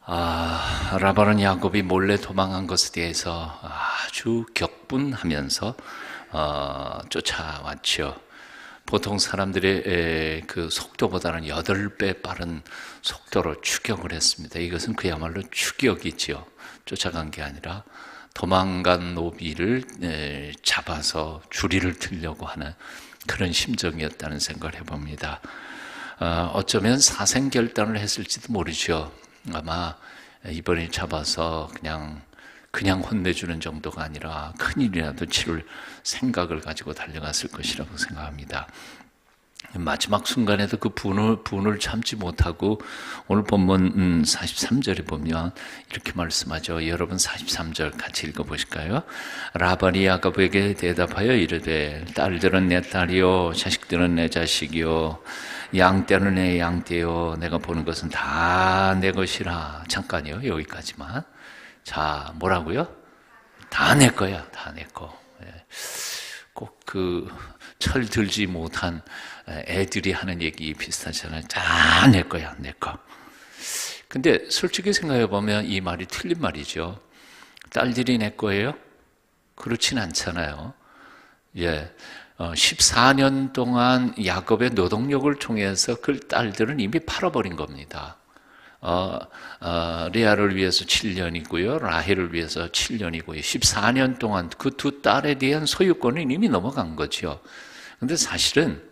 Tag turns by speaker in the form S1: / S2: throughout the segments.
S1: 라반은 야곱이 몰래 도망한 것에 대해서 아주 격분하면서 쫓아왔죠. 보통 사람들의 그 속도보다는 8배 빠른 속도로 추격을 했습니다. 이것은 그야말로 추격이지요. 쫓아간 게 아니라 도망간 노비를 잡아서 주리를 틀려고 하는 그런 심정이었다는 생각을 해봅니다. 어쩌면 사생결단을 했을지도 모르죠. 아마 이번에 잡아서 그냥 혼내주는 정도가 아니라 큰일이라도 치를 생각을 가지고 달려갔을 것이라고 생각합니다. 마지막 순간에도 그 분을 참지 못하고 오늘 본문 43절에 보면 이렇게 말씀하죠. 여러분 43절 같이 읽어보실까요? 라반이 야곱에게 대답하여 이르되 딸들은 내 딸이요 자식들은 내 자식이요 양떼는 내 양떼요 내가 보는 것은 다 내 것이라. 잠깐요, 여기까지만. 자, 뭐라고요? 다 내 거야, 다 내 거. 꼭 그 철 들지 못한 애들이 하는 얘기 비슷하잖아요. 다 내 거야, 내 거. 근데 솔직히 생각해 보면 이 말이 틀린 말이죠. 딸들이 내 거예요? 그렇진 않잖아요. 14년 동안 야곱의 노동력을 통해서 그 딸들은 이미 팔아버린 겁니다. 레아를 위해서 7년이고요. 라헬을 위해서 7년이고요. 14년 동안 그 두 딸에 대한 소유권은 이미 넘어간 거죠. 근데 사실은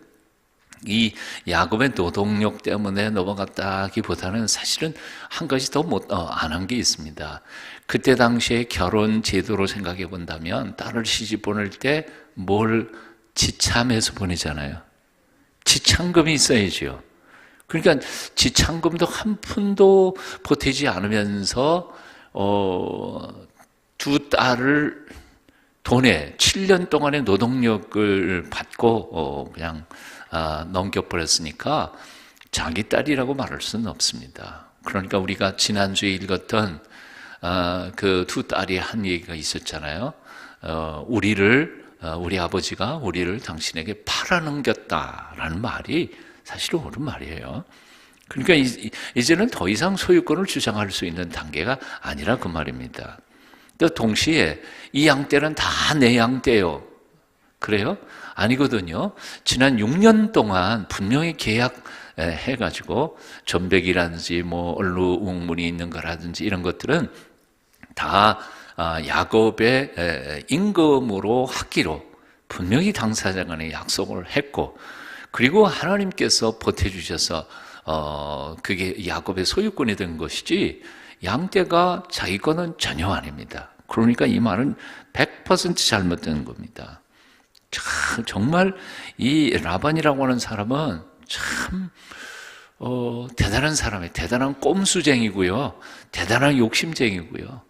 S1: 이 야곱의 노동력 때문에 넘어갔다기보다는 사실은 한 가지 더 안 한 게 있습니다. 그때 당시에 결혼 제도로 생각해 본다면 딸을 시집 보낼 때 뭘 지참해서 보내잖아요. 지참금이 있어야죠. 그러니까 지참금도 한 푼도 보태지 않으면서 두 딸을 돈에 7년 동안의 노동력을 받고 그냥 넘겨버렸으니까 자기 딸이라고 말할 수는 없습니다. 그러니까 우리가 지난주에 읽었던 그 두 딸이 한 얘기가 있었잖아요. 우리 아버지가 우리를 당신에게 팔아넘겼다라는 말이 사실 옳은 말이에요. 그러니까 이제는 더 이상 소유권을 주장할 수 있는 단계가 아니라 그 말입니다. 또 동시에 이 양떼는 다 내 양떼요. 그래요? 아니거든요. 지난 6년 동안 분명히 계약해가지고 전백이라든지 얼루웅문이 있는 거라든지 이런 것들은 다 야곱의 임금으로 하기로 분명히 당사자 간에 약속을 했고, 그리고 하나님께서 보태주셔서 그게 야곱의 소유권이 된 것이지 양떼가 자기 거는 전혀 아닙니다. 그러니까 이 말은 100% 잘못된 겁니다. 참, 정말 이 라반이라고 하는 사람은 참 대단한 사람이에요. 대단한 꼼수쟁이고요. 대단한 욕심쟁이고요.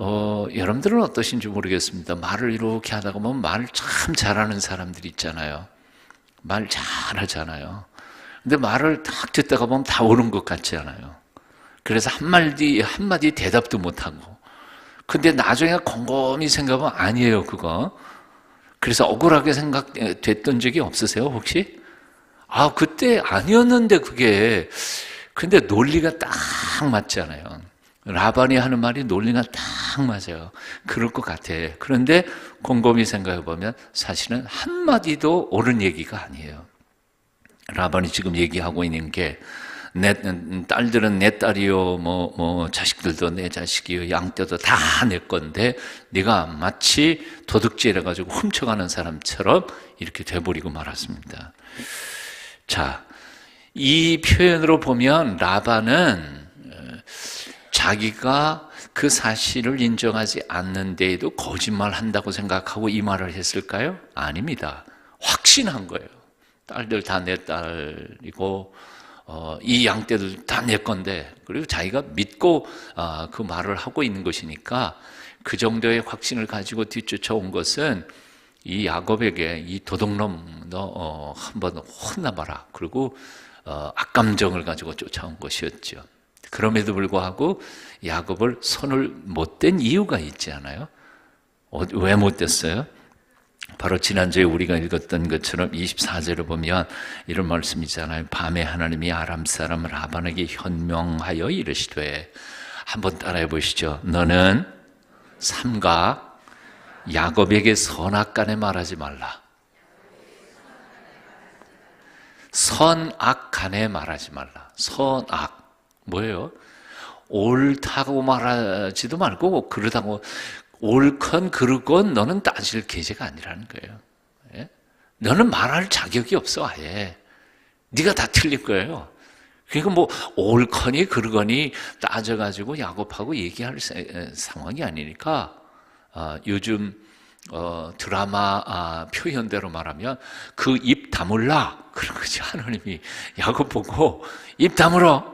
S1: 여러분들은 어떠신지 모르겠습니다. 말을 이렇게 하다가 보면 말을 참 잘하는 사람들이 있잖아요. 말 잘하잖아요. 근데 말을 딱 듣다가 보면 다 옳은 것 같지 않아요. 그래서 한마디 대답도 못하고. 근데 나중에 곰곰이 생각하면 아니에요, 그거. 그래서 억울하게 생각됐던 적이 없으세요, 혹시? 그때 아니었는데 그게. 근데 논리가 딱 맞잖아요. 라반이 하는 말이 논리가 딱 맞아요. 그럴 것 같아. 그런데 곰곰이 생각해 보면 사실은 한마디도 옳은 얘기가 아니에요. 라반이 지금 얘기하고 있는 게 내 딸들은 내 딸이요, 자식들도 내 자식이요, 양떼도 다 내 건데 네가 마치 도둑질 해가지고 훔쳐가는 사람처럼 이렇게 돼버리고 말았습니다. 자, 이 표현으로 보면 라반은 자기가 그 사실을 인정하지 않는 데에도 거짓말한다고 생각하고 이 말을 했을까요? 아닙니다. 확신한 거예요. 딸들 다 내 딸이고 이 양떼들 다 내 건데, 그리고 자기가 믿고 그 말을 하고 있는 것이니까 그 정도의 확신을 가지고 뒤쫓아온 것은 이 야곱에게 이 도둑놈 너 한번 혼나봐라. 그리고 악감정을 가지고 쫓아온 것이었죠. 그럼에도 불구하고 야곱을 손을 못 댄 이유가 있지 않아요? 왜 못 댔어요? 바로 지난주에 우리가 읽었던 것처럼 24절을 보면 이런 말씀이잖아요. 밤에 하나님이 아람 사람 라반에게 현명하여 이르시되, 한번 따라해 보시죠. 너는 삼가 야곱에게 선악간에 말하지 말라. 선악간에 말하지 말라. 선악 뭐예요? 옳다고 말하지도 말고 그러다고 옳건 그르건 너는 따질 계제가 아니라는 거예요. 예? 너는 말할 자격이 없어. 아예 네가 다 틀릴 거예요. 그러니까 뭐 옳거니 그르거니 따져가지고 야곱하고 얘기할 상황이 아니니까, 요즘 드라마 표현대로 말하면 그 입 다물라 그런 거지. 하나님이 야곱 보고 입 다물어.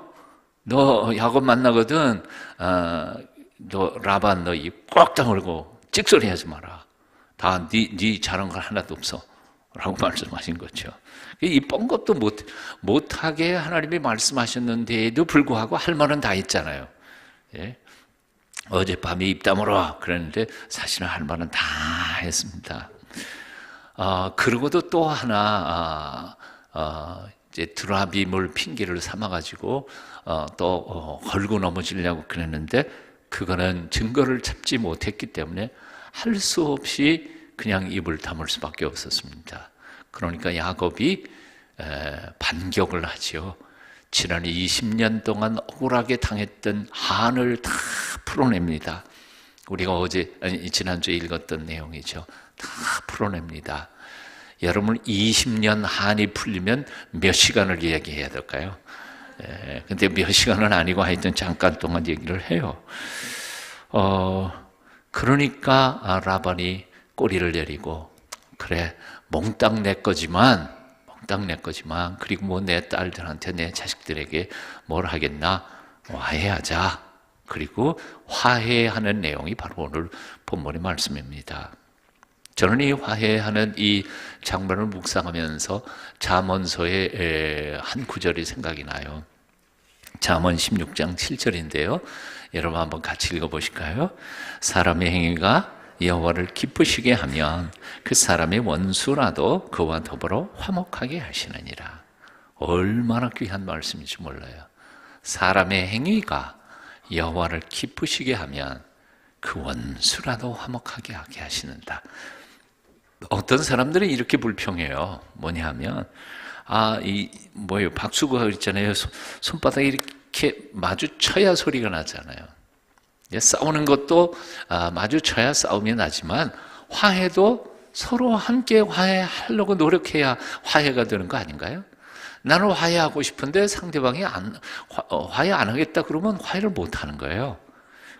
S1: 너 야곱 만나거든. 너 라반 너 입 꽉 다물고 찍소리 하지 마라. 다 네 잘한 건 하나도 없어 라고 말씀하신 거죠. 이 뻔 것도 못하게 하나님이 말씀하셨는데도 불구하고 할 말은 다 있잖아요. 예? 어젯밤에 입 다물어 그랬는데 사실은 할 말은 다 했습니다. 그러고도 또 하나 이제 드라빔을 핑계를 삼아가지고 또 걸고 넘어지려고 그랬는데, 그거는 증거를 찾지 못했기 때문에 할 수 없이 그냥 입을 다물 수밖에 없었습니다. 그러니까 야곱이 반격을 하지요. 지난 20년 동안 억울하게 당했던 한을 다 풀어냅니다. 우리가 지난주에 읽었던 내용이죠. 다 풀어냅니다. 여러분, 20년 한이 풀리면 몇 시간을 이야기해야 될까요? 근데 몇 시간은 아니고 하여튼 잠깐 동안 얘기를 해요. 그러니까 라반이 꼬리를 내리고, 그래 몽땅 내 거지만 그리고 뭐 내 딸들한테 내 자식들에게 뭘 하겠나, 화해하자. 그리고 화해하는 내용이 바로 오늘 본문의 말씀입니다. 저는 이 화해하는 이 장면을 묵상하면서 잠언서의 한 구절이 생각이 나요. 잠언 16장 7절인데요. 여러분 한번 같이 읽어보실까요? 사람의 행위가 여호와를 기쁘시게 하면 그 사람의 원수라도 그와 더불어 화목하게 하시느니라. 얼마나 귀한 말씀인지 몰라요. 사람의 행위가 여호와를 기쁘시게 하면 그 원수라도 화목하게 하게 하시는다. 어떤 사람들은 이렇게 불평해요. 뭐냐 하면, 박수가 있잖아요. 손바닥이 이렇게 마주쳐야 소리가 나잖아요. 싸우는 것도 마주쳐야 싸움이 나지만, 화해도 서로 함께 화해하려고 노력해야 화해가 되는 거 아닌가요? 나는 화해하고 싶은데 상대방이 화해 안 하겠다 그러면 화해를 못 하는 거예요.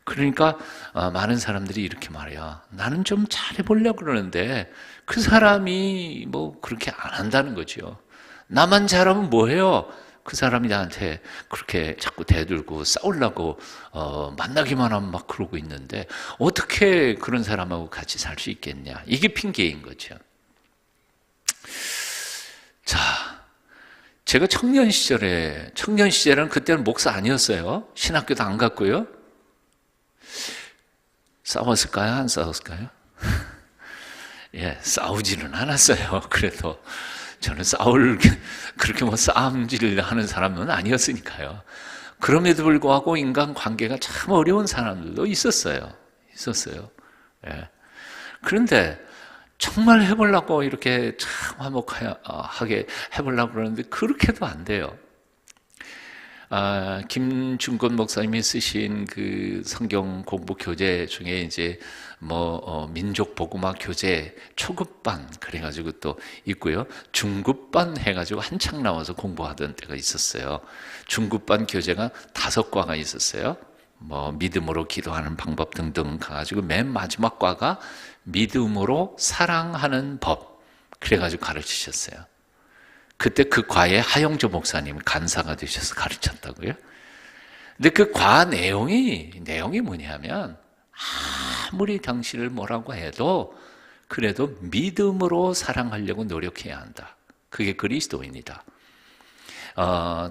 S1: 그러니까 많은 사람들이 이렇게 말해요. 나는 좀 잘해보려고 그러는데 그 사람이 뭐 그렇게 안 한다는 거죠. 나만 잘하면 뭐해요? 그 사람이 나한테 그렇게 자꾸 대들고 싸우려고 만나기만 하면 막 그러고 있는데 어떻게 그런 사람하고 같이 살 수 있겠냐. 이게 핑계인 거죠. 자, 제가 청년 시절은 그때는 목사 아니었어요. 신학교도 안 갔고요. 싸웠을까요? 안 싸웠을까요? 예, 싸우지는 않았어요. 그래도 저는 그렇게 뭐 싸움질 하는 사람은 아니었으니까요. 그럼에도 불구하고 인간 관계가 참 어려운 사람들도 있었어요. 예. 그런데 정말 해보려고 이렇게 참 화목하게 해보려고 그러는데 그렇게도 안 돼요. 김중건 목사님이 쓰신 그 성경 공부 교재 중에 이제 민족 복음화 교재 초급반 그래가지고 또 있고요. 중급반 해가지고 한창 나와서 공부하던 때가 있었어요. 중급반 교재가 5과가 있었어요. 믿음으로 기도하는 방법 등등 가가지고 맨 마지막 과가 믿음으로 사랑하는 법 그래가지고 가르치셨어요. 그때 그 과에 하영조 목사님이 간사가 되셔서 가르쳤다고요. 근데 그 과 내용이 뭐냐면 아무리 당신을 뭐라고 해도 그래도 믿음으로 사랑하려고 노력해야 한다. 그게 그리스도인이다.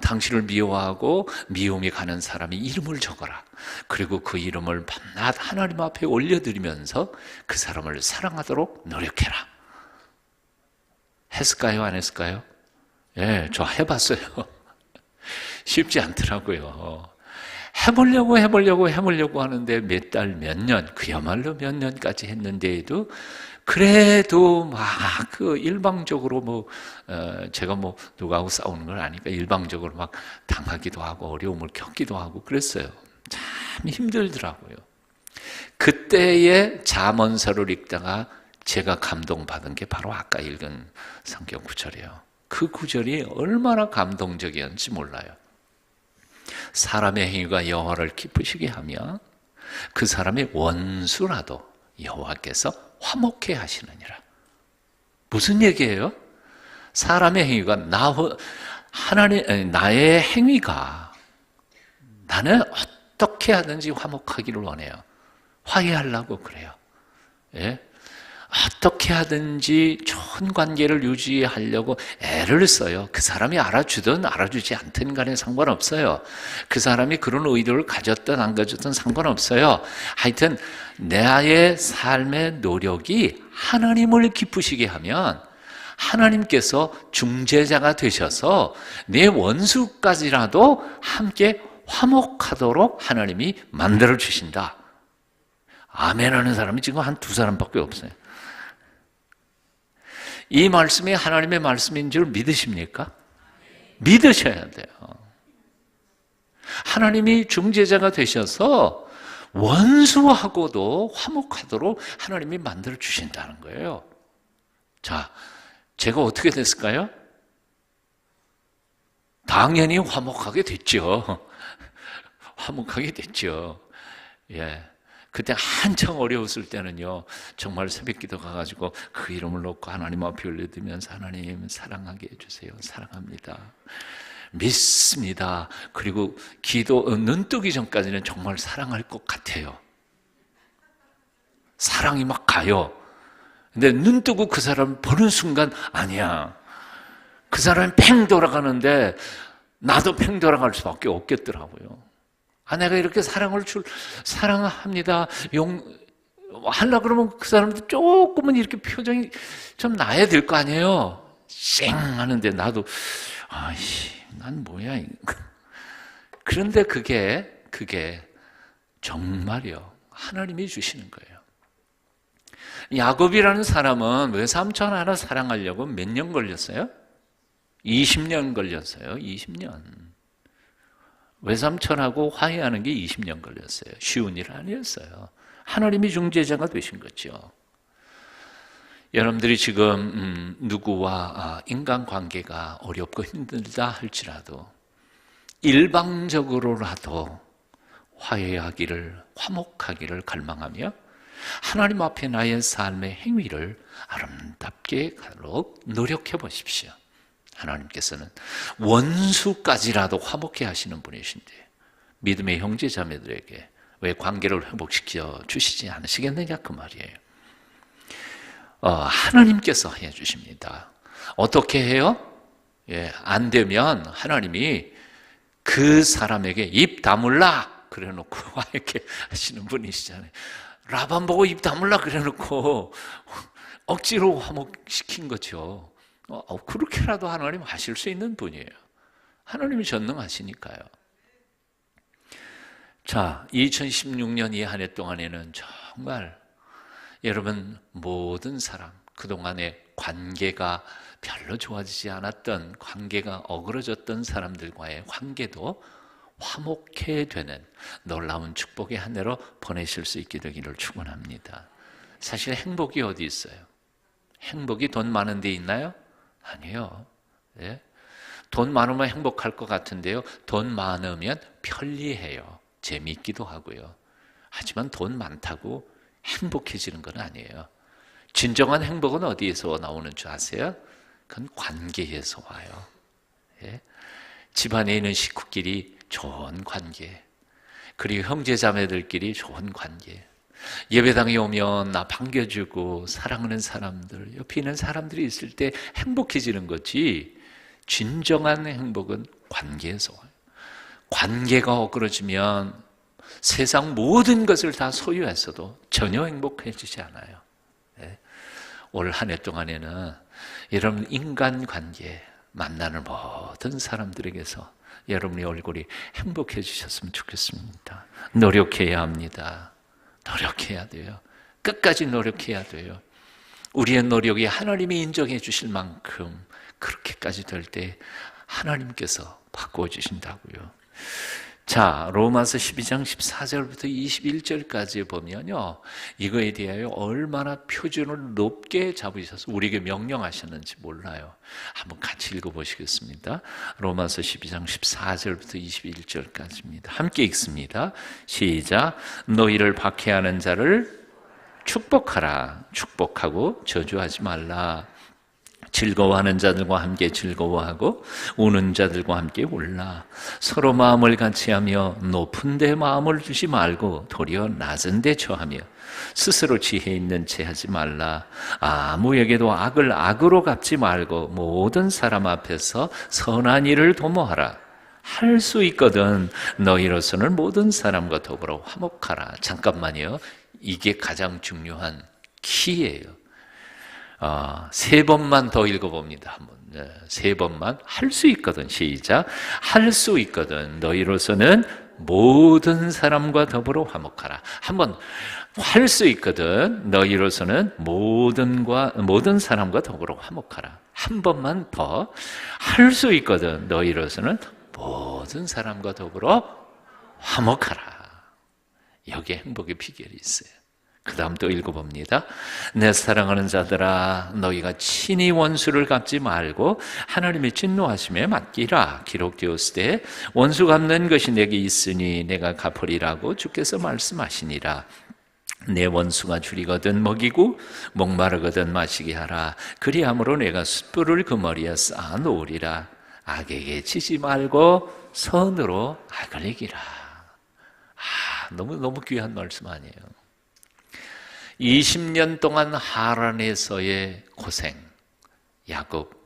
S1: 당신을 미워하고 미움이 가는 사람의 이름을 적어라. 그리고 그 이름을 밤낮 하나님 앞에 올려드리면서 그 사람을 사랑하도록 노력해라. 했을까요? 안 했을까요? 예, 저 해봤어요. 쉽지 않더라고요. 해보려고 하는데 몇 달, 몇 년, 그야말로 몇 년까지 했는데도 그래도 막 그 일방적으로 제가 누구하고 싸우는 걸 아니까 일방적으로 막 당하기도 하고 어려움을 겪기도 하고 그랬어요. 참 힘들더라고요. 그때의 잠언서를 읽다가 제가 감동받은 게 바로 아까 읽은 성경 구절이에요. 그 구절이 얼마나 감동적이었는지 몰라요. 사람의 행위가 여호와를 기쁘시게 하며 그 사람의 원수라도 여호와께서 화목해 하시느니라. 무슨 얘기예요? 사람의 행위가 나의 행위가 나는 어떻게 하든지 화목하기를 원해요. 화해하려고 그래요. 예? 어떻게 하든지 좋은 관계를 유지하려고 애를 써요. 그 사람이 알아주든 알아주지 않든 간에 상관없어요. 그 사람이 그런 의도를 가졌든 안 가졌든 상관없어요. 하여튼 나의 삶의 노력이 하나님을 기쁘시게 하면 하나님께서 중재자가 되셔서 내 원수까지라도 함께 화목하도록 하나님이 만들어 주신다. 아멘 하는 사람이 지금 한 두 사람밖에 없어요. 이 말씀이 하나님의 말씀인 줄 믿으십니까? 믿으셔야 돼요. 하나님이 중재자가 되셔서 원수하고도 화목하도록 하나님이 만들어 주신다는 거예요. 자, 제가 어떻게 됐을까요? 당연히 화목하게 됐죠. 화목하게 됐죠. 예. 그때 한창 어려웠을 때는요, 정말 새벽기도 가가지고 그 이름을 놓고 하나님 앞에 올려드리면서 하나님 사랑하게 해주세요. 사랑합니다. 믿습니다. 그리고 눈 뜨기 전까지는 정말 사랑할 것 같아요. 사랑이 막 가요. 근데 눈 뜨고 그 사람 보는 순간 아니야. 그 사람이 팽 돌아가는데 나도 팽 돌아갈 수밖에 없겠더라고요. 내가 이렇게 사랑합니다. 하려고 그러면 그 사람도 조금은 이렇게 표정이 좀 나야 될 거 아니에요? 쌩 하는데 나도, 난 뭐야. 그런데 그게 정말이요. 하나님이 주시는 거예요. 야곱이라는 사람은 외삼촌 하나 사랑하려고 몇 년 걸렸어요? 20년 걸렸어요. 20년. 외삼촌하고 화해하는 게 20년 걸렸어요. 쉬운 일 아니었어요. 하나님이 중재자가 되신 거죠. 여러분들이 지금 누구와 인간관계가 어렵고 힘들다 할지라도 일방적으로라도 화해하기를, 화목하기를 갈망하며 하나님 앞에 나의 삶의 행위를 아름답게 가도록 노력해 보십시오. 하나님께서는 원수까지라도 화목해 하시는 분이신데 믿음의 형제 자매들에게 왜 관계를 회복시켜 주시지 않으시겠느냐 그 말이에요. 하나님께서 해주십니다. 어떻게 해요? 안 되면 하나님이 그 사람에게 입 다물라 그래놓고 이렇게 하시는 분이시잖아요. 라반 보고 입 다물라 그래놓고 억지로 화목시킨 거죠. 그렇게라도 하나님 하실 수 있는 분이에요. 하나님이 전능하시니까요. 자, 2016년 이 한 해 동안에는 정말 여러분 모든 사람, 그동안의 관계가 별로 좋아지지 않았던, 관계가 어그러졌던 사람들과의 관계도 화목해 되는 놀라운 축복의 한 해로 보내실 수 있게 되기를 축원합니다. 사실 행복이 어디 있어요? 행복이 돈 많은 데 있나요? 아니에요. 네? 돈 많으면 행복할 것 같은데요. 돈 많으면 편리해요. 재미있기도 하고요. 하지만 돈 많다고 행복해지는 건 아니에요. 진정한 행복은 어디에서 나오는 줄 아세요? 그건 관계에서 와요. 예? 집안에 있는 식구끼리 좋은 관계, 그리고 형제자매들끼리 좋은 관계, 예배당에 오면 나 반겨주고 사랑하는 사람들, 옆에 있는 사람들이 있을 때 행복해지는 거지, 진정한 행복은 관계에서 와요. 관계가 어그러지면 세상 모든 것을 다 소유했어도 전혀 행복해지지 않아요. 올 한 해 동안에는 여러분, 인간관계 만나는 모든 사람들에게서 여러분의 얼굴이 행복해지셨으면 좋겠습니다. 노력해야 합니다. 노력해야 돼요. 끝까지 노력해야 돼요. 우리의 노력이 하나님이 인정해 주실 만큼 그렇게까지 될 때 하나님께서 바꾸어 주신다고요. 자, 로마서 12장 14절부터 21절까지 보면요, 이거에 대하여 얼마나 표준을 높게 잡으셔서 우리에게 명령하셨는지 몰라요. 한번 같이 읽어보시겠습니다. 로마서 12장 14절부터 21절까지입니다. 함께 읽습니다. 시작. 너희를 박해하는 자를 축복하라. 축복하고 저주하지 말라. 즐거워하는 자들과 함께 즐거워하고 우는 자들과 함께 울라. 서로 마음을 같이하며 높은 데 마음을 두지 말고 도리어 낮은 데 처하며 스스로 지혜 있는 채 하지 말라. 아무에게도 악을 악으로 갚지 말고 모든 사람 앞에서 선한 일을 도모하라. 할 수 있거든 너희로서는 모든 사람과 더불어 화목하라. 잠깐만요. 이게 가장 중요한 키예요. 세 번만 더 읽어봅니다. 한번. 세 번만. 할 수 있거든. 시작. 할 수 있거든 너희로서는 모든 사람과 더불어 화목하라. 한번. 할 수 있거든 너희로서는 모든 사람과 더불어 화목하라. 한 번만 더. 할 수 있거든 너희로서는 모든 사람과 더불어 화목하라. 여기에 행복의 비결이 있어요. 그 다음 또 읽어봅니다. 내 사랑하는 자들아, 너희가 친히 원수를 갚지 말고 하나님의 진노하심에 맡기라. 기록되었으되 원수 갚는 것이 내게 있으니 내가 갚으리라고 주께서 말씀하시니라. 내 원수가 줄이거든 먹이고 목마르거든 마시게 하라. 그리함으로 내가 숯불을 그 머리에 쌓아 놓으리라. 악에게 지지 말고 선으로 악을 이기라. 너무 귀한 말씀 아니에요. 20년 동안 하란에서의 고생, 야곱,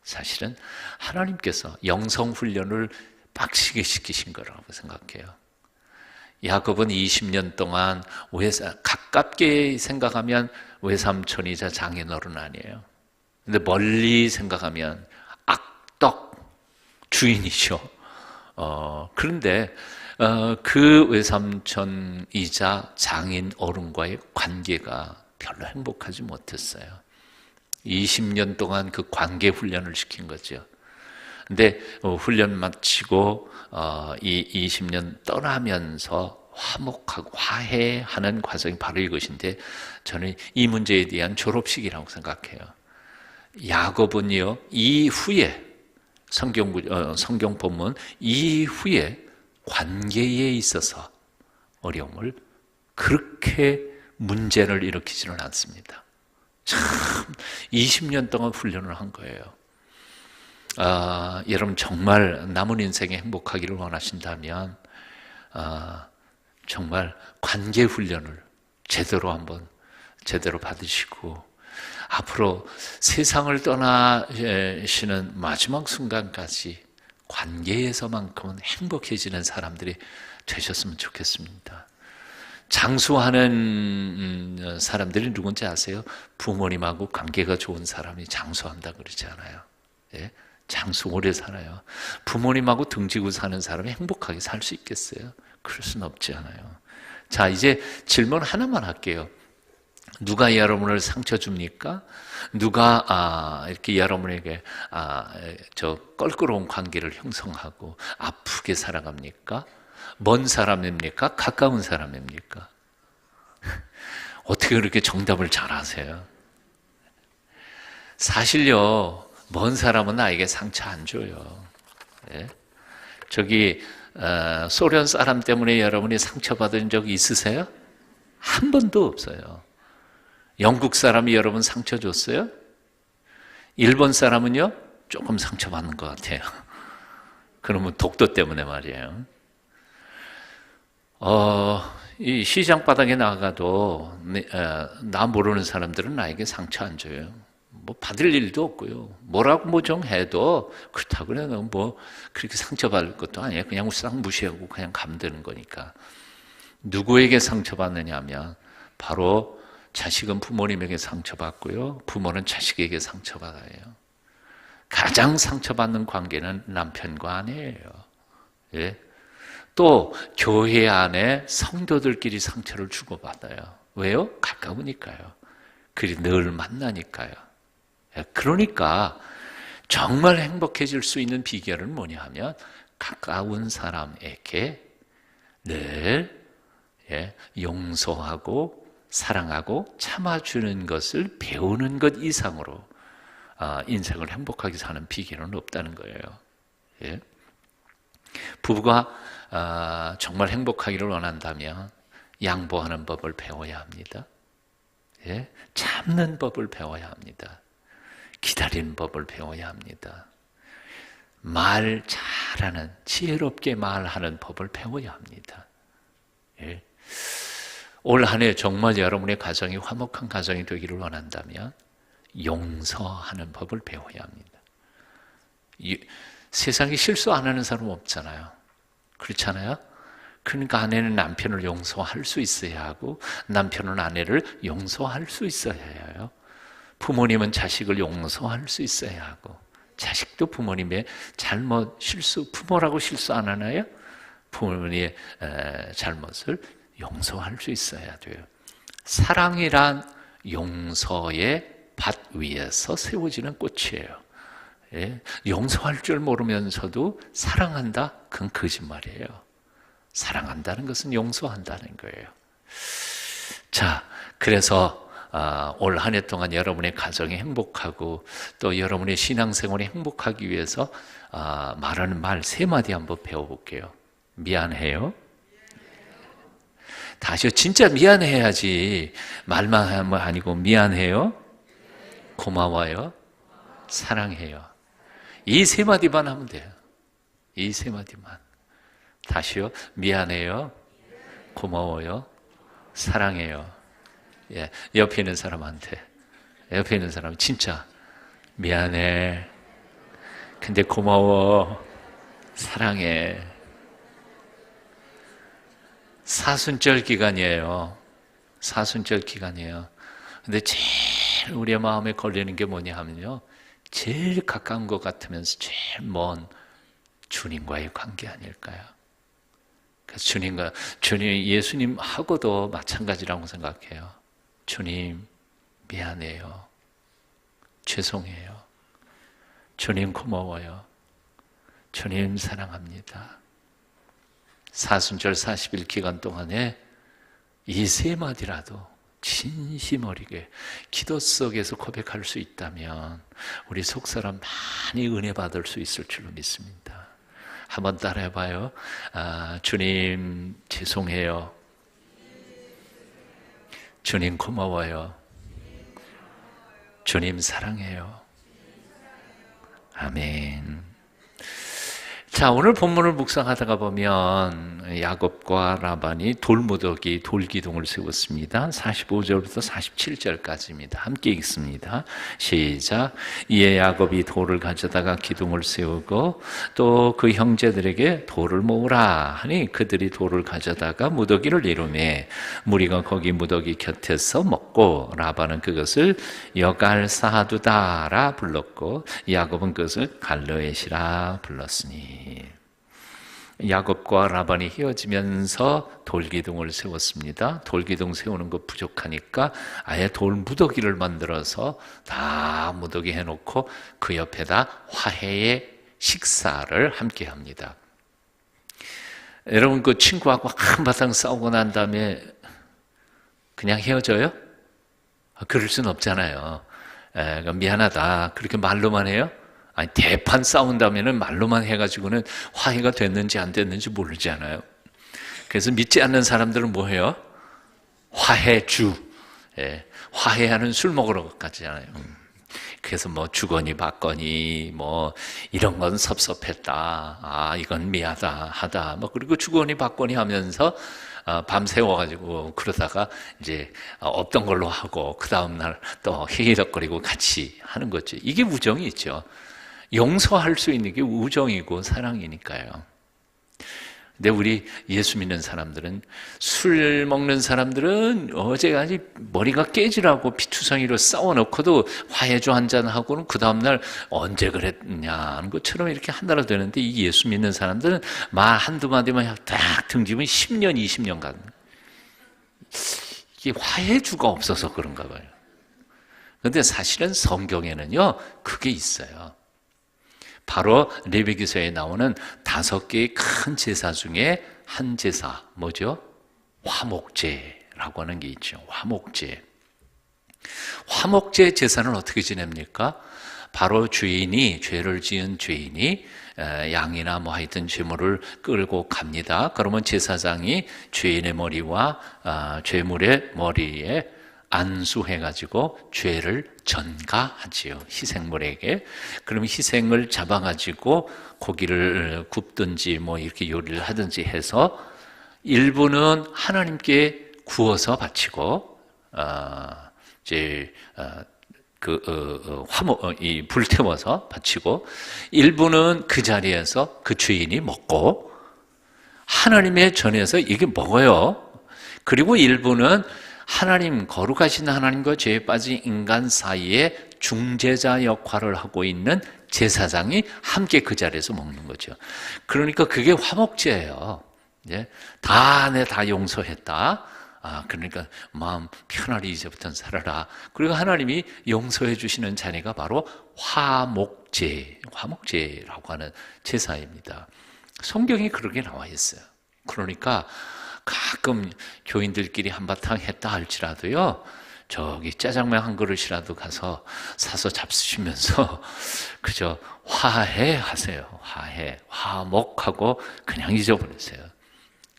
S1: 사실은 하나님께서 영성훈련을 빡시게 시키신 거라고 생각해요. 야곱은 20년 동안 가깝게 생각하면 외삼촌이자 장인어른 아니에요. 근데 멀리 생각하면 악덕 주인이죠. 그런데 그 외삼촌이자 장인 어른과의 관계가 별로 행복하지 못했어요. 20년 동안 그 관계 훈련을 시킨 거죠. 근데 훈련 마치고 이 20년 떠나면서 화목하고 화해하는 과정이 바로 이것인데, 저는 이 문제에 대한 졸업식이라고 생각해요. 야곱은요, 이후에 성경 본문 이후에 관계에 있어서 어려움을 그렇게 문제를 일으키지는 않습니다. 참 20년 동안 훈련을 한 거예요. 여러분 정말 남은 인생에 행복하기를 원하신다면 정말 관계 훈련을 제대로 받으시고 앞으로 세상을 떠나시는 마지막 순간까지 관계에서만큼은 행복해지는 사람들이 되셨으면 좋겠습니다. 장수하는 사람들이 누군지 아세요? 부모님하고 관계가 좋은 사람이 장수한다 그러지 않아요. 예? 장수 오래 살아요. 부모님하고 등지고 사는 사람이 행복하게 살 수 있겠어요? 그럴 수는 없지 않아요. 자, 이제 질문 하나만 할게요. 누가 여러분을 상처 줍니까? 누가 이렇게 여러분에게 저 껄끄러운 관계를 형성하고 아프게 살아갑니까? 먼 사람입니까? 가까운 사람입니까? 어떻게 그렇게 정답을 잘 아세요? 사실요, 먼 사람은 나에게 상처 안 줘요. 예? 저기 소련 사람 때문에 여러분이 상처받은 적 있으세요? 한 번도 없어요. 영국 사람이 여러분 상처 줬어요? 일본 사람은요? 조금 상처받는 것 같아요. 그러면 독도 때문에 말이에요. 이 시장 바닥에 나가도 나 모르는 사람들은 나에게 상처 안 줘요. 뭐 받을 일도 없고요. 뭐라고 좀 해도 그렇다고 그냥 뭐 그렇게 상처받을 것도 아니에요. 그냥 싹 무시하고 그냥 가면 되는 거니까. 누구에게 상처받느냐 하면 바로 자식은 부모님에게 상처받고요. 부모는 자식에게 상처받아요. 가장 상처받는 관계는 남편과 아내예요. 예? 또 교회 안에 성도들끼리 상처를 주고받아요. 왜요? 가까우니까요. 그리 늘 만나니까요. 그러니까 정말 행복해질 수 있는 비결은 뭐냐 하면 가까운 사람에게 늘 용서하고 사랑하고 참아주는 것을 배우는 것 이상으로 인생을 행복하게 사는 비결은 없다는 거예요. 부부가 정말 행복하기를 원한다면 양보하는 법을 배워야 합니다. 참는 법을 배워야 합니다. 기다리는 법을 배워야 합니다. 말 잘하는, 지혜롭게 말하는 법을 배워야 합니다. 올 한 해 정말 여러분의 가정이 화목한 가정이 되기를 원한다면 용서하는 법을 배워야 합니다. 세상에 실수 안 하는 사람 없잖아요. 그렇잖아요? 그러니까 아내는 남편을 용서할 수 있어야 하고 남편은 아내를 용서할 수 있어야 해요. 부모님은 자식을 용서할 수 있어야 하고 자식도 부모님의 잘못, 실수, 부모라고 실수 안 하나요? 부모님의 잘못을 용서할 수 있어야 돼요. 사랑이란 용서의 밭 위에서 세워지는 꽃이에요. 용서할 줄 모르면서도 사랑한다? 그건 거짓말이에요. 사랑한다는 것은 용서한다는 거예요. 자, 그래서 올 한 해 동안 여러분의 가정이 행복하고 또 여러분의 신앙생활이 행복하기 위해서 말하는 말 3마디 한번 배워볼게요. 미안해요. 다시요. 진짜 미안해야지. 말만 하면 아니고 미안해요. 고마워요. 사랑해요. 이 3마디만 하면 돼요. 이 3마디만. 다시요. 미안해요. 고마워요. 사랑해요. 옆에 있는 사람한테, 옆에 있는 사람 진짜 미안해. 근데 고마워. 사랑해. 사순절 기간이에요. 사순절 기간이에요. 근데 제일 우리의 마음에 걸리는 게 뭐냐 하면요. 제일 가까운 것 같으면서 제일 먼 주님과의 관계 아닐까요? 그래서 주님, 예수님하고도 마찬가지라고 생각해요. 주님, 미안해요. 죄송해요. 주님, 고마워요. 주님, 사랑합니다. 사순절 40일 기간 동안에 이 3마디라도 진심 어리게 기도 속에서 고백할 수 있다면 우리 속사람 많이 은혜 받을 수 있을 줄로 믿습니다. 한번 따라해봐요. 주님, 죄송해요. 주님, 고마워요. 주님, 사랑해요. 아멘. 자, 오늘 본문을 묵상하다가 보면 야곱과 라반이 돌무더기, 돌기둥을 세웠습니다. 45절부터 47절까지입니다. 함께 읽습니다. 시작. 이에 야곱이 돌을 가져다가 기둥을 세우고 또 그 형제들에게 돌을 모으라 하니 그들이 돌을 가져다가 무더기를 이루매 무리가 거기 무더기 곁에서 먹고 라반은 그것을 여갈사두다라 불렀고 야곱은 그것을 갈르엣이라 불렀으니. 야곱과 라반이 헤어지면서 돌기둥을 세웠습니다. 돌기둥 세우는 것 부족하니까 아예 돌 무더기를 만들어서 다 무더기 해놓고 그 옆에다 화해의 식사를 함께 합니다. 여러분, 그 친구하고 한바탕 싸우고 난 다음에 그냥 헤어져요? 그럴 수는 없잖아요. 미안하다. 그렇게 말로만 해요? 아니, 대판 싸운다면은 말로만 해가지고는 화해가 됐는지 안 됐는지 모르잖아요. 그래서 믿지 않는 사람들은 뭐 해요? 화해주. 화해하는 술 먹으러 가잖아요. 그래서 뭐 주거니 받거니 뭐 이런 건 섭섭했다. 이건 미안하다. 뭐 그리고 주거니 받거니 하면서 밤 새워가지고 그러다가 이제 없던 걸로 하고 그 다음날 또 히히덕거리고 같이 하는 거죠. 이게 우정이 있죠. 용서할 수 있는 게 우정이고 사랑이니까요. 근데 우리 예수 믿는 사람들은, 술 먹는 사람들은 어제까지 머리가 깨지라고 피투성이로 싸워놓고도 화해주 한잔하고는 그 다음날 언제 그랬냐 하는 것처럼 이렇게 한달을 되는데, 이 예수 믿는 사람들은 말 한두 마디만 딱 등지면 10년, 20년간. 이게 화해주가 없어서 그런가 봐요. 그런데 사실은 성경에는요, 그게 있어요. 바로 레위기서에 나오는 5개의 큰 제사 중에 한 제사, 뭐죠? 화목제라고 하는 게 있죠. 화목제. 화목제 제사는 어떻게 지냅니까? 바로 죄를 지은 죄인이 양이나 뭐 하여튼 제물을 끌고 갑니다. 그러면 제사장이 죄인의 머리와 죄물의 머리에 안수해가지고 죄를 전가하지요. 희생물에게. 그럼 희생을 잡아가지고 고기를 굽든지 뭐 이렇게 요리를 하든지 해서 일부는 하나님께 구워서 바치고, 이 불태워서 바치고, 일부는 그 자리에서 그 죄인이 먹고 하나님의 전에서 이게 먹어요. 그리고 일부는 하나님, 거룩하신 하나님과 죄에 빠진 인간 사이에 중재자 역할을 하고 있는 제사장이 함께 그 자리에서 먹는 거죠. 그러니까 그게 화목제예요. 다 용서했다. 그러니까 마음 편안히 이제부터는 살아라. 그리고 하나님이 용서해 주시는 자리가 바로 화목제라고 하는 제사입니다. 성경이 그렇게 나와 있어요. 그러니까 가끔 교인들끼리 한바탕 했다 할지라도요, 저기 짜장면 한 그릇이라도 가서 사서 잡수시면서 그저 화해하세요. 화목하고 그냥 잊어버리세요.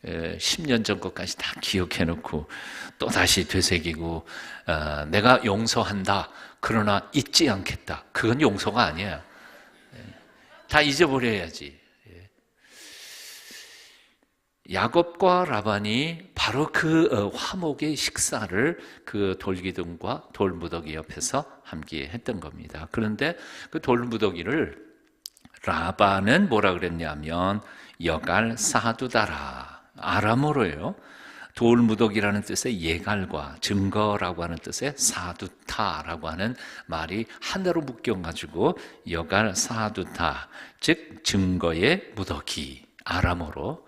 S1: 10년 전 것까지 다 기억해놓고 또 다시 되새기고, 내가 용서한다, 그러나 잊지 않겠다, 그건 용서가 아니에요. 다 잊어버려야지. 야곱과 라반이 바로 그 화목의 식사를 그 돌기둥과 돌무더기 옆에서 함께 했던 겁니다. 그런데 그 돌무더기를 라반은 뭐라 그랬냐면 여갈 사두다라, 아람어로요. 돌무더기라는 뜻의 예갈과 증거라고 하는 뜻의 사두타라고 하는 말이 하나로 묶여가지고 여갈 사두타, 즉 증거의 무더기, 아람어로.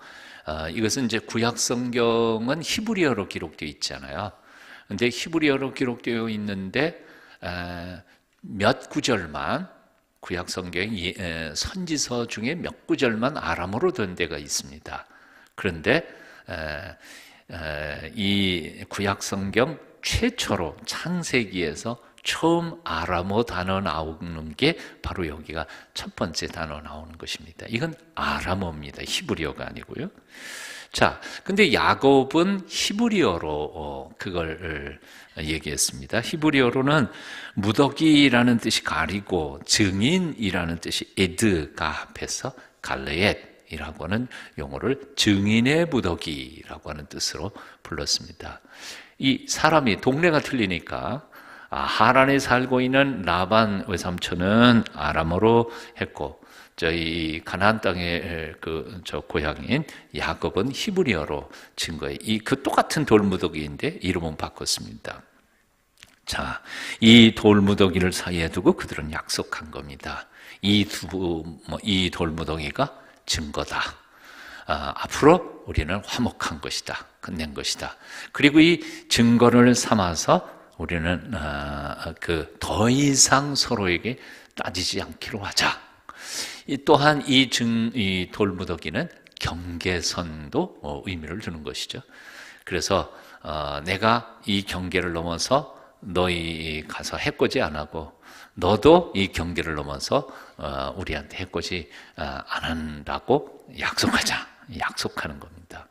S1: 이것은 이제 구약 성경은 히브리어로 기록되어 있잖아요. 근데 히브리어로 기록되어 있는데 몇 구절만, 구약 성경 선지서 중에 몇 구절만 아람어로 된 데가 있습니다. 그런데 이 구약 성경 최초로 창세기에서 처음 아람어 단어 나오는 게 바로 여기가 첫 번째 단어 나오는 것입니다. 이건 아람어입니다. 히브리어가 아니고요. 자, 근데 야곱은 히브리어로 그걸 얘기했습니다. 히브리어로는 무더기라는 뜻이 가리고 증인이라는 뜻이 에드가 합해서 갈레옜이라고 하는 용어를 증인의 무더기라고 하는 뜻으로 불렀습니다. 이 사람이 동네가 틀리니까 하란에 살고 있는 라반 외삼촌은 아람어로 했고, 저희 가나안 땅의 저 고향인 야곱은 히브리어로 친 거예요. 그 똑같은 돌무더기인데 이름은 바꿨습니다. 자, 이 돌무더기를 사이에 두고 그들은 약속한 겁니다. 이 돌무더기가 증거다. 앞으로 우리는 화목한 것이다. 끝낸 것이다. 그리고 이 증거를 삼아서 우리는 더 이상 서로에게 따지지 않기로 하자. 또한 이 돌무더기는 경계선도 의미를 두는 것이죠. 그래서 내가 이 경계를 넘어서 너희 가서 해코지 안 하고, 너도 이 경계를 넘어서 우리한테 해코지 안 한다고 약속하는 겁니다.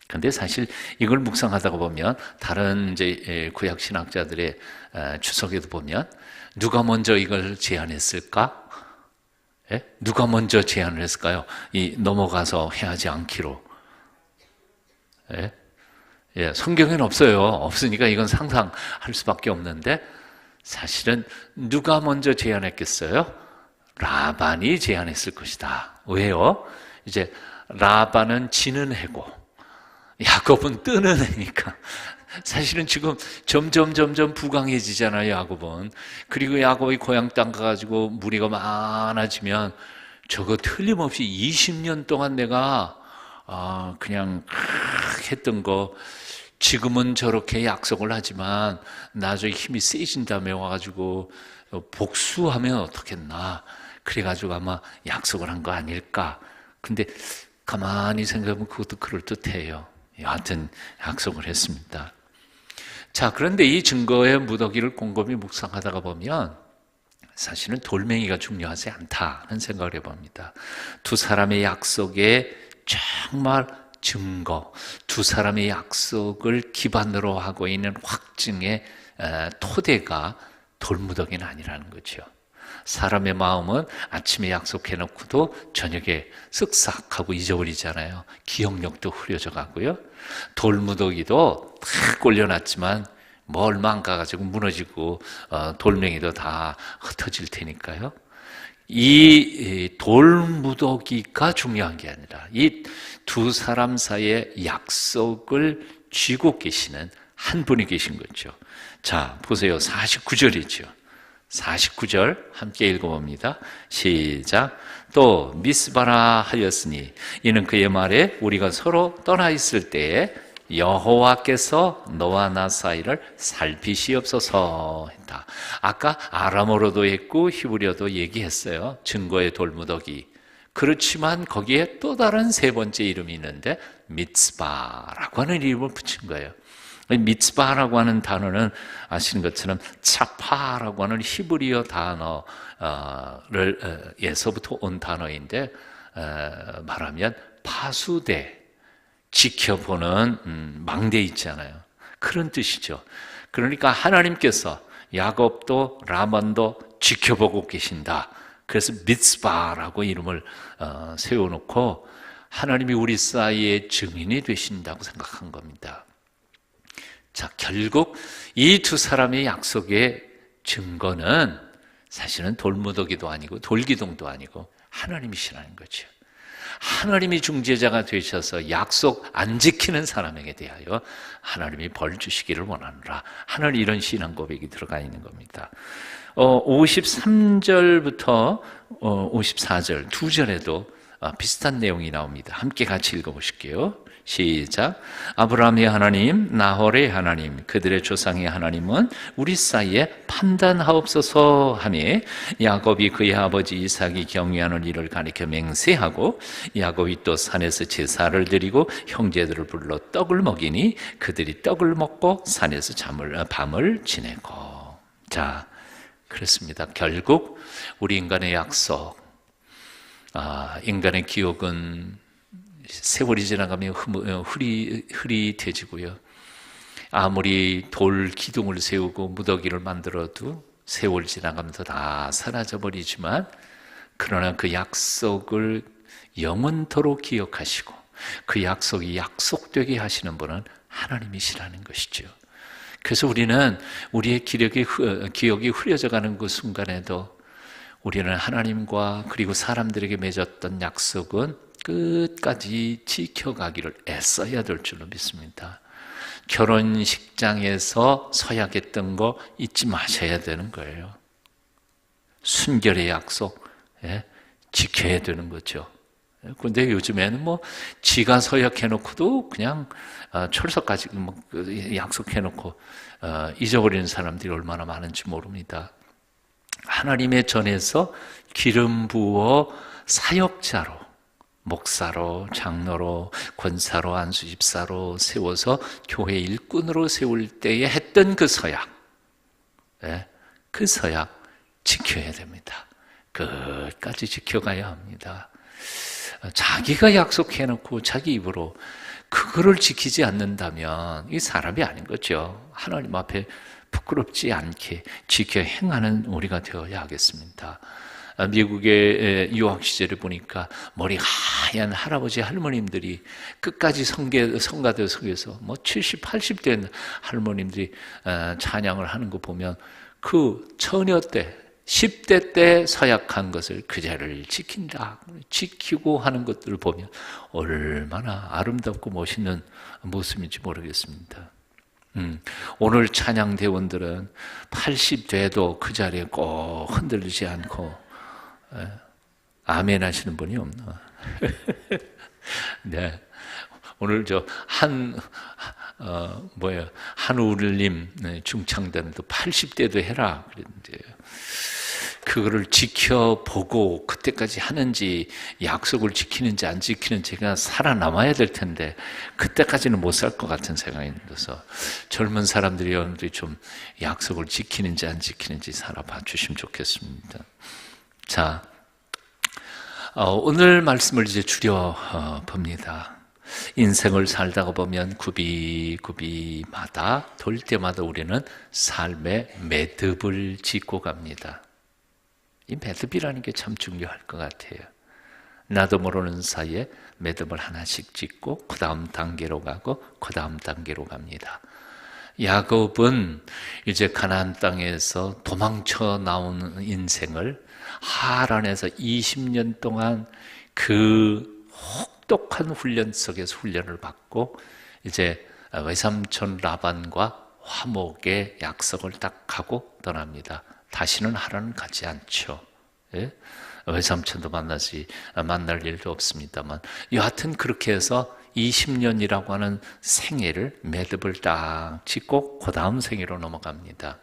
S1: 근데 사실 이걸 묵상하다가 보면 다른 이제 구약 신학자들의 추석에도 보면 누가 먼저 이걸 제안했을까? 예? 누가 먼저 제안을 했을까요? 넘어가서 해하지 않기로. 예? 예, 성경에는 없어요. 없으니까 이건 상상할 수밖에 없는데, 사실은 누가 먼저 제안했겠어요? 라반이 제안했을 것이다. 왜요? 이제 라반은 지는 해고, 야곱은 뜨는 해니까 사실은 지금 점점 부강해지잖아요, 야곱은. 그리고 야곱이 고향 땅 가가지고 무리가 많아지면 저거 틀림없이 20년 동안 내가 그냥 했던 거 지금은 저렇게 약속을 하지만 나중에 힘이 세진 다음에 와가지고 복수하면 어떻겠나, 그래가지고 아마 약속을 한 거 아닐까. 근데 가만히 생각하면 그것도 그럴듯해요. 여하튼 약속을 했습니다. 자, 그런데 이 증거의 무더기를 곰곰이 묵상하다가 보면 사실은 돌멩이가 중요하지 않다는 생각을 해봅니다. 두 사람의 약속에 정말 증거, 두 사람의 약속을 기반으로 하고 있는 확증의 토대가 돌무더기는 아니라는 거죠. 사람의 마음은 아침에 약속해놓고도 저녁에 쓱싹 하고 잊어버리잖아요. 기억력도 흐려져 가고요. 돌무더기도 탁 올려놨지만 뭐 얼마 안 가가지고 무너지고 돌멩이도 다 흩어질 테니까요. 이 돌무더기가 중요한 게 아니라 이 두 사람 사이의 약속을 쥐고 계시는 한 분이 계신 거죠. 자, 보세요. 49절이죠. 49절 함께 읽어봅니다. 시작. 또 미스바라 하였으니 이는 그의 말에 우리가 서로 떠나 있을 때에 여호와께서 너와 나 사이를 살피시옵소서 했다. 아까 아람어로도 했고 히브리어도 얘기했어요. 증거의 돌무더기. 그렇지만 거기에 또 다른 세 번째 이름이 있는데 미츠바라고 하는 이름을 붙인 거예요. 미츠바라고 하는 단어는 아시는 것처럼 차파라고 하는 히브리어 단어를 에서부터 온 단어인데 말하면 파수대, 지켜보는 망대 있잖아요. 그런 뜻이죠. 그러니까 하나님께서 야곱도 라반도 지켜보고 계신다. 그래서 미츠바라고 이름을 세워놓고 하나님이 우리 사이의 증인이 되신다고 생각한 겁니다. 자, 결국 이 두 사람의 약속의 증거는 사실은 돌무더기도 아니고 돌기둥도 아니고 하나님이시라는 거죠. 하나님이 중재자가 되셔서 약속 안 지키는 사람에게 대하여 하나님이 벌 주시기를 원하노라 하는 이런 신앙 고백이 들어가 있는 겁니다. 53절부터 54절 두 절에도 비슷한 내용이 나옵니다. 함께 같이 읽어보실게요. 시작. 아브라함의 하나님, 나홀의 하나님, 그들의 조상의 하나님은 우리 사이에 판단하옵소서 하며 야곱이 그의 아버지 이삭이 경유하는 일을 가리켜 맹세하고 야곱이 또 산에서 제사를 드리고 형제들을 불러 떡을 먹이니 그들이 떡을 먹고 산에서 밤을 지내고. 자, 그렇습니다. 결국 우리 인간의 약속, 인간의 기억은 세월이 지나가면 흐릿해지고요. 아무리 돌 기둥을 세우고 무더기를 만들어도 세월 지나가면서 다 사라져버리지만 그러나 그 약속을 영원토록 기억하시고 그 약속이 약속되게 하시는 분은 하나님이시라는 것이죠. 그래서 우리는 우리의 기억이 흐려져가는 그 순간에도 우리는 하나님과 그리고 사람들에게 맺었던 약속은 끝까지 지켜가기를 애써야 될 줄로 믿습니다. 결혼식장에서 서약했던 거 잊지 마셔야 되는 거예요. 순결의 약속 지켜야 되는 거죠. 그런데 요즘에는 지가 서약해놓고도 그냥 철석까지 약속해놓고 잊어버리는 사람들이 얼마나 많은지 모릅니다. 하나님의 전에서 기름 부어 사역자로, 목사로, 장로로, 권사로, 안수집사로 세워서 교회 일꾼으로 세울 때에 했던 그 서약, 그 서약 지켜야 됩니다. 끝까지 지켜가야 합니다. 자기가 약속해놓고 자기 입으로 그거를 지키지 않는다면 이 사람이 아닌 거죠. 하나님 앞에 부끄럽지 않게 지켜 행하는 우리가 되어야 하겠습니다. 미국의 유학 시절에 보니까 머리 하얀 할아버지 할머님들이 끝까지 성가대 속에서 70, 80 된 할머님들이 찬양을 하는 거 보면 그 처녀 때 10대 때 서약한 것을 그자를 지킨다. 지키고 하는 것들을 보면 얼마나 아름답고 멋있는 모습인지 모르겠습니다. 오늘 찬양대원들은 80대도 그 자리에 꼭 흔들리지 않고 아멘 하시는 분이 없나? 네. 오늘 한우울님 중창단도 80대도 해라 그랬는데 그거를 지켜보고 그때까지 하는지 약속을 지키는지 안 지키는지가 살아남아야 될 텐데 그때까지는 못 살 것 같은 생각이 들어서 젊은 사람들이 여러분들이 좀 약속을 지키는지 안 지키는지 살아봐 주시면 좋겠습니다. 자, 오늘 말씀을 이제 줄여 봅니다. 인생을 살다가 보면 굽이마다 돌 때마다 우리는 삶의 매듭을 짓고 갑니다. 이 매듭이라는 게 참 중요할 것 같아요. 나도 모르는 사이에 매듭을 하나씩 짓고 그 다음 단계로 가고 그 다음 단계로 갑니다. 야곱은 이제 가나안 땅에서 도망쳐 나온 인생을 하란에서 20년 동안 그 혹독한 훈련 속에서 훈련을 받고 이제 외삼촌 라반과 화목의 약속을 딱 하고 떠납니다. 다시는 하란은 가지 않죠. 예? 외삼촌도 만날 일도 없습니다만 여하튼 그렇게 해서 20년이라고 하는 생애를 매듭을 딱 짓고 그 다음 생애로 넘어갑니다.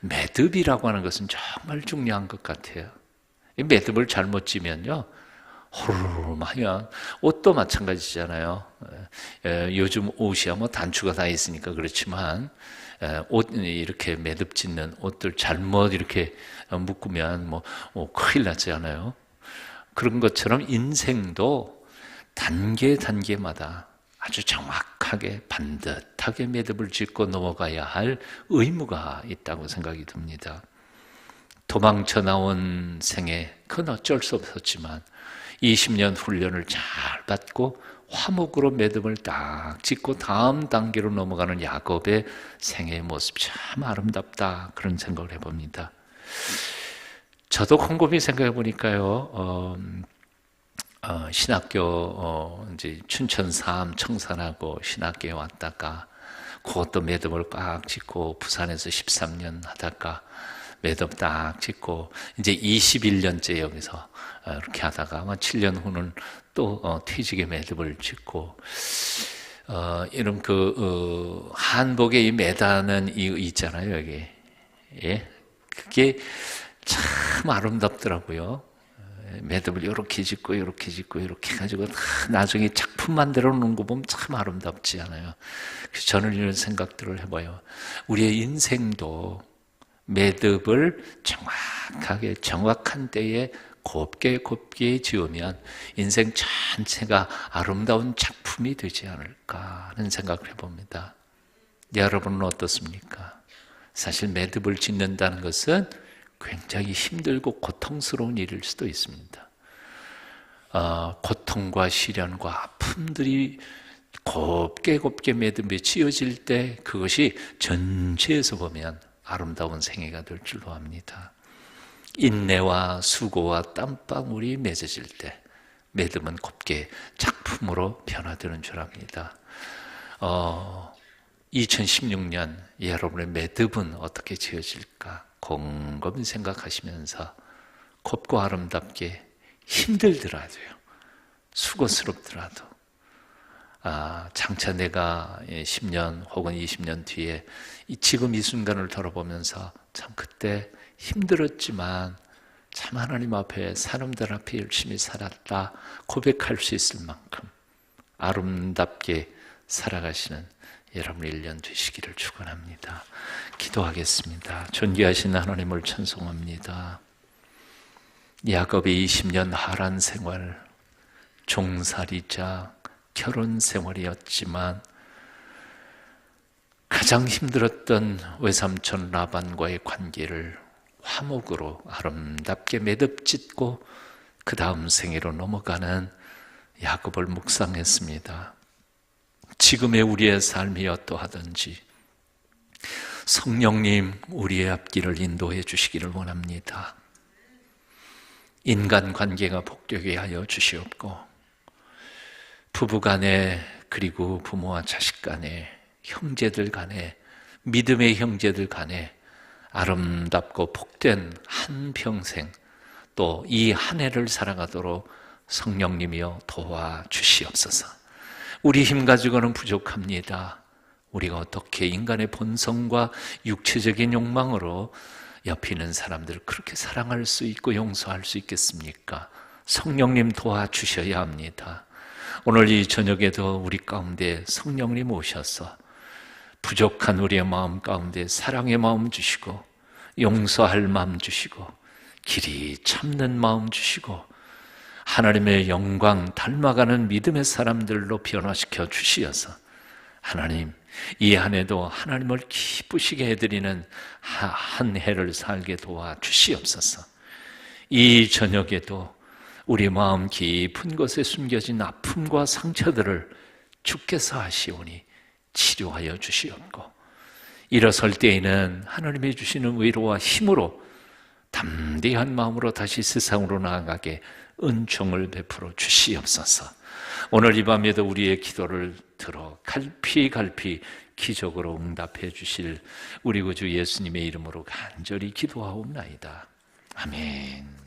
S1: 매듭이라고 하는 것은 정말 중요한 것 같아요. 이 매듭을 잘못 지면요 호르르르하면 옷도 마찬가지잖아요. 요즘 옷이야 뭐 단추가 다 있으니까 그렇지만 옷 이렇게 매듭 짓는 옷들 잘못 이렇게 묶으면 뭐 큰일 나잖아요. 그런 것처럼 인생도 단계마다 아주 정확하게 반듯하게 매듭을 짓고 넘어가야 할 의무가 있다고 생각이 듭니다. 도망쳐 나온 생애 그건 어쩔 수 없었지만 20년 훈련을 잘 받고 화목으로 매듭을 딱 짓고 다음 단계로 넘어가는 야곱의 생애의 모습 참 아름답다 그런 생각을 해봅니다. 저도 곰곰이 생각해 보니까요 신학교 이제 춘천 사암 청산하고 신학교에 왔다가 그것도 매듭을 꽉 짓고 부산에서 13년 하다가 매듭 딱 짓고 이제 21년째 여기서 이렇게 하다가 아마 7년 후는 또 퇴직의 매듭을 짓고 이런 한복에 이 매다는 이 있잖아요 여기 예 그게 참 아름답더라고요. 매듭을 이렇게 짓고 이렇게 짓고 이렇게 해가지고 나중에 작품 만들어 놓은 거 보면 참 아름답지 않아요. 그래서 저는 이런 생각들을 해봐요. 우리의 인생도 매듭을 정확하게 정확한 때에 곱게 지으면 인생 전체가 아름다운 작품이 되지 않을까 하는 생각을 해봅니다. 여러분은 어떻습니까? 사실 매듭을 짓는다는 것은 굉장히 힘들고 고통스러운 일일 수도 있습니다. 고통과 시련과 아픔들이 곱게 매듭이 지어질 때 그것이 전체에서 보면 아름다운 생애가 될 줄로 압니다. 인내와 수고와 땀방울이 맺어질 때 매듭은 곱게 작품으로 변화되는 줄 압니다. 2016년 여러분의 매듭은 어떻게 지어질까 곰곰이 생각하시면서 곱고 아름답게 힘들더라도요 수고스럽더라도 장차 내가 10년 혹은 20년 뒤에 지금 이 순간을 돌아보면서 참 그때 힘들었지만 참 하나님 앞에 사람들 앞에 열심히 살았다 고백할 수 있을 만큼 아름답게 살아가시는 여러분 1년 되시기를 축원합니다. 기도하겠습니다. 존귀하신 하나님을 찬송합니다. 야곱의 20년 하란 생활, 종살이자 결혼 생활이었지만 가장 힘들었던 외삼촌 라반과의 관계를 화목으로 아름답게 매듭 짓고 그 다음 생애로 넘어가는 야곱을 묵상했습니다. 지금의 우리의 삶이 어떠하든지 성령님, 우리의 앞길을 인도해 주시기를 원합니다. 인간관계가 복되게 하여 주시옵고, 부부간에, 그리고 부모와 자식 간에, 형제들 간에, 믿음의 형제들 간에 아름답고 복된 한평생, 또 이 한 해를 살아가도록 성령님이여 도와주시옵소서. 우리 힘 가지고는 부족합니다. 우리가 어떻게 인간의 본성과 육체적인 욕망으로 옆에 있는 사람들을 그렇게 사랑할 수 있고 용서할 수 있겠습니까? 성령님 도와주셔야 합니다. 오늘 이 저녁에도 우리 가운데 성령님 오셔서 부족한 우리의 마음 가운데 사랑의 마음 주시고, 용서할 마음 주시고, 길이 참는 마음 주시고, 하나님의 영광 닮아가는 믿음의 사람들로 변화시켜 주시어서 하나님, 이 한 해도 하나님을 기쁘시게 해드리는 한 해를 살게 도와주시옵소서. 이 저녁에도 우리 마음 깊은 곳에 숨겨진 아픔과 상처들을 주께서 하시오니 치료하여 주시옵고, 일어설 때에는 하나님이 주시는 위로와 힘으로 담대한 마음으로 다시 세상으로 나아가게 은총을 베풀어 주시옵소서. 오늘 이 밤에도 우리의 기도를 들어 갈피 기적으로 응답해 주실 우리 구주 예수님의 이름으로 간절히 기도하옵나이다. 아멘.